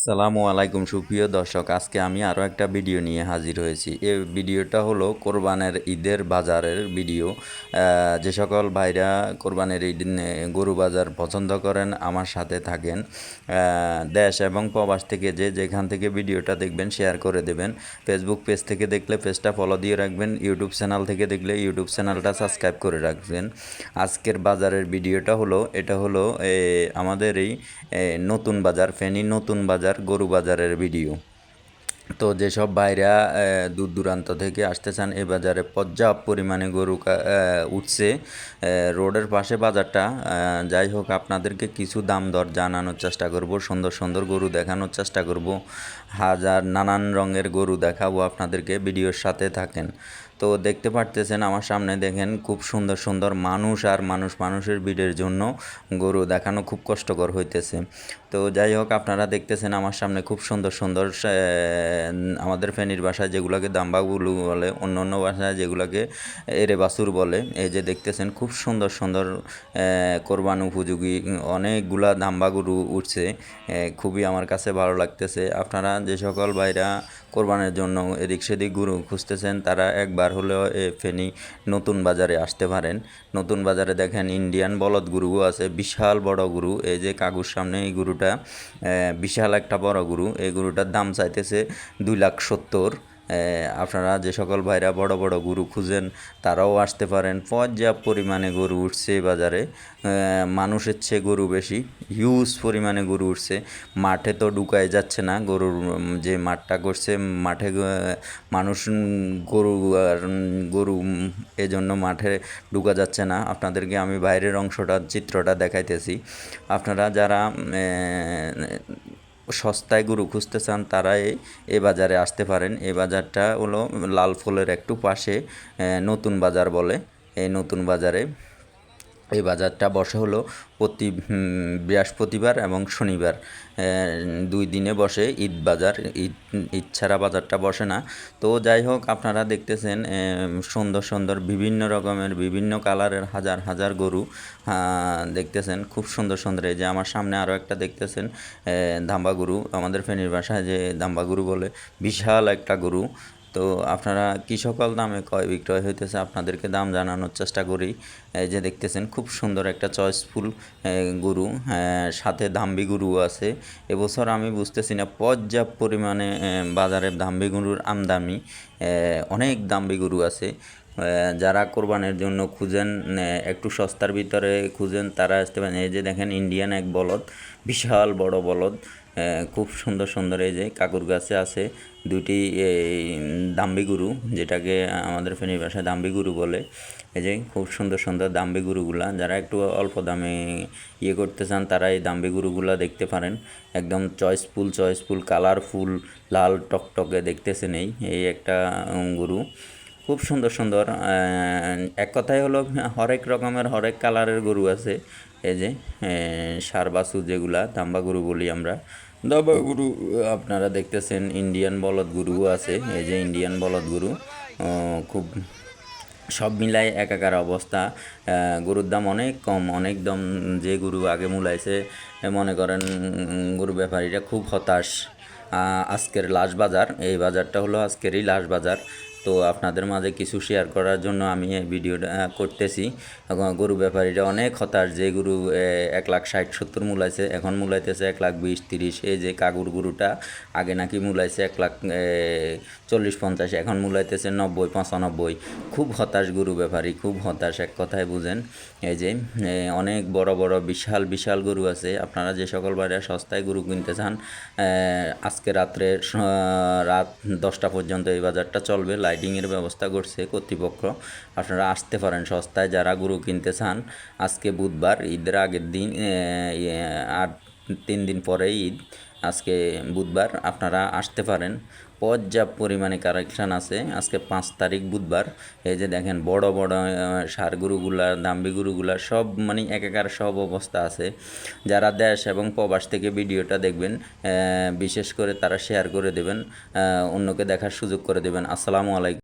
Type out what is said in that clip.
আসসালামু আলাইকুম সুপ্রিয় দর্শক, আজকে আমি আরও একটা ভিডিও নিয়ে হাজির হয়েছি। এই ভিডিওটা হলো কোরবানের ঈদের বাজারের ভিডিও। যে সকল ভাইরা কোরবানের ঈদ গরু বাজার পছন্দ করেন আমার সাথে থাকেন। দেশ এবং প্রবাস থেকে যে যেখান থেকে ভিডিওটা দেখবেন শেয়ার করে দেবেন। ফেসবুক পেজ থেকে দেখলে পেজটা ফলো দিয়ে রাখবেন, ইউটিউব চ্যানেল থেকে দেখলে ইউটিউব চ্যানেলটা সাবস্ক্রাইব করে রাখবেন। আজকের বাজারের ভিডিওটা হলো আমাদের এই নতুন বাজার, ফেনী নতুন বাজার গরু বাজারের ভিডিও। তো যেসব ভাইরা দূর দূরান্ত থেকে আসতে চান, এ বাজারে পর্যাপ্ত পরিমাণে গরু উঠছে। রোডের পাশে বাজারটা। যাই হোক, আপনাদেরকে কিছু দাম দর জানানোর চেষ্টা করব, সুন্দর সুন্দর গরু দেখানোর চেষ্টা করব, নানান রঙের গরু দেখাবো আপনাদেরকে। ভিডিওর সাথে থাকেন। তো দেখতে পারতেছেন আমার সামনে, দেখেন খুব সুন্দর সুন্দর মানুষ, আর মানুষের ভিড়ের জন্য গরু দেখানো খুব কষ্টকর হইতেছে। তো যাই হোক, আপনারা দেখতেছেন আমার সামনে খুব সুন্দর সুন্দর আমাদের ফেনীর ভাষায় যেগুলোকে দাম্বাগুলু বলে, অন্য অন্য ভাষায় যেগুলোকে এরে বাছুর বলে। এই যে দেখতেছেন খুব সুন্দর সুন্দর কোরবান উপযোগী অনেকগুলা দাম্বা গরু উঠছে। খুবই আমার কাছে ভালো লাগতেছে। আপনারা যে সকল ভাইরা কোরবানের জন্য এদিক সেদিক গরু খুঁজতেছেন, তারা একবার হলেও ফেনী নতুন বাজারে আসতে পারেন। নতুন বাজারে দেখেন ইন্ডিয়ান বলদ গরুও আছে, বিশাল বড় গরু। এই যে কাকুর সামনে এই গরুটা বিশাল একটা বড় গরু। এই গরুটার দাম চাইতেছে 2,70,000। আপনারা যে সকল ভাইরা বড় বড় গরু খুঁজেন তারাও আসতে পারেন। পর্যাপ্ত পরিমাণে গরু উঠছে বাজারে। মানুষের চেয়ে গরু বেশি, হিউজ পরিমাণে গরু উঠছে। মাঠে তো ঢুকাই যাচ্ছে না, গরুর যে মাঠটা করছে মাঠে মানুষ গরু আর গরু এজন্য মাঠে ঢুকা যাচ্ছে না। আপনাদেরকে আমি বাইরের চিত্রটা দেখাইতেছি। আপনারা যারা সস্তায় গরু খুঁজতে চান তারা এই বাজারে আসতে পারেন। এই বাজারটা হলো লাল ফলের একটু পাশে, নতুন বাজার বলে। এই নতুন বাজারে এই বাজারটা বসে হলো প্রতি বৃহস্পতিবার এবং শনিবার, 2 দিনে বসে ঈদ বাজার। ঈদ ছাড়া বাজারটা বসে না। তো যাই হোক, আপনারা দেখতেছেন সুন্দর সুন্দর বিভিন্ন রকমের বিভিন্ন কালারের হাজার হাজার গরু দেখতেছেন, খুব সুন্দর সুন্দর। এই যে আমার সামনে আরও একটা দেখতেছেন ধাম্বা গরু, আমাদের ফেনীর ভাষায় যে ধাম্বা গরু বলে, বিশাল একটা গরু। তো আপনারা কী সকল দামে ক্রয় বিক্রয় হইতেছে আপনাদেরকে দাম জানানোর চেষ্টা করি। এই যে দেখতেছেন খুব সুন্দর একটা চয়েসফুল গরু, সাথে দাম্বি গরুও আছে। এবছর আমি বুঝতেছি না পর্যাপ্ত পরিমাণে বাজারে দাম্বি গরুর আমদানি, অনেক দাম্বি গরু আছে। যারা কোরবানের জন্য খুঁজেন, একটু সস্তার ভিতরে খুঁজেন, তারা আসতে পারেন। এই যে দেখেন ইন্ডিয়ান এক বলদ, বিশাল বড় বলদ, খুব সুন্দর সুন্দর। এই যে কাকুর গাছে আছে দুইটি দাম্বি গরু, যেটাকে আমাদের ফেনীর ভাষায় দাম্বি গরু বলে। এই যে খুব সুন্দর সুন্দর দাম্বি গরুগুলা, যারা একটু অল্প দামে করতে চান তারা এই দাম্বি গরুগুলা দেখতে পারেন। একদম চয়েসফুল কালারফুল, লাল টকটকে দেখতেছেন। এই একটা গরু, খুব সুন্দর সুন্দর। এক কথায় হলো হরেক রকমের হরেক কালারের গরু আছে। এই যে ষাঁড় বাছুর, যেগুলা দাম্বা গরু বলি আমরা। দাম্বা গরু আপনারা দেখতেছেন, ইন্ডিয়ান বলদ গরুও আছে। এই যে ইন্ডিয়ান বলদ গরু, খুব সব মিলাই একাকার অবস্থা। গরুর দাম অনেক কম, অনেক দাম। যে গরু আগে মূলাইছে, মনে করেন গরু ব্যাপারীরা খুব হতাশ। আজকের লাশ বাজার, এই বাজারটা হলো আজকেরই লাশ বাজার। তো আপনাদের মাঝে কিছু শেয়ার করার জন্য আমি এই ভিডিওটা করতেছি। গরু ব্যাপারীরা অনেক হতাশ। যে গরু 1,60,70 মূলাইছে, এখন মূলাইতেছে 1,20,30। এই যে কাকুর গরুটা আগে নাকি মূলাইছে 1,40,50, এখন মূলাইতেছে 90-95। খুব হতাশ গরু ব্যাপারী, খুব হতাশ, এক কথায় বুঝেন। এই যে অনেক বড় বড় বিশাল বিশাল গরু আছে। আপনারা যে সকল বাইরে সস্তায় গরু কিনতে চান, আজকে রাত 10টা পর্যন্ত এই বাজারটা চলবে। লাইটিংয়ের ব্যবস্থা করছে কর্তৃপক্ষ। আপনারা আসতে পারেন সস্তায় যারা গরু কিনতে চান। আজকে বুধবার, ঈদের আগের দিন, আর 3 দিন পরেই ঈদ। আজকে বুধবার, আপনারা আসতে পারেন। পর্যাপ্ত পরিমাণে কালেকশান আছে। আজকে 5 তারিখ বুধবার। এই যে দেখেন বড় বড় ষাঁড় গরুগুলা, দাম্বি গরুগুলা সব মানে একাকার সব অবস্থা আছে। যারা দেশ এবং প্রবাস থেকে ভিডিওটা দেখবেন, বিশেষ করে তারা শেয়ার করে দেবেন, অন্যকে দেখার সুযোগ করে দেবেন। আসসালামু আলাইকুম।